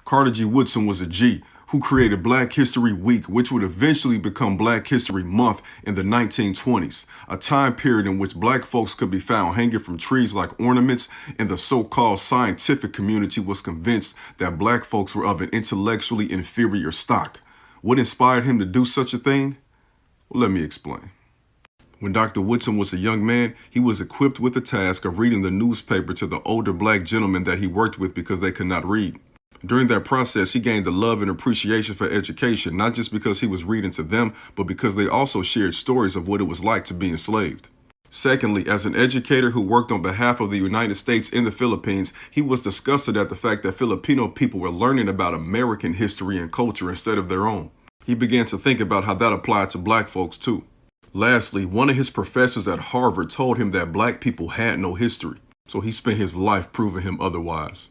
Carter G. Woodson was a G who created Black History Week, which would eventually become Black History Month in the 1920s, a time period in which black folks could be found hanging from trees like ornaments, and the so-called scientific community was convinced that black folks were of an intellectually inferior stock. What inspired him to do such a thing? Well, let me explain. When Dr. Woodson was a young man, he was equipped with the task of reading the newspaper to the older black gentlemen that he worked with because they could not read. During that process, he gained the love and appreciation for education, not just because he was reading to them, but because they also shared stories of what it was like to be enslaved. Secondly, as an educator who worked on behalf of the United States in the Philippines, he was disgusted at the fact that Filipino people were learning about American history and culture instead of their own. He began to think about how that applied to black folks too. Lastly, one of his professors at Harvard told him that black people had no history, so he spent his life proving him otherwise.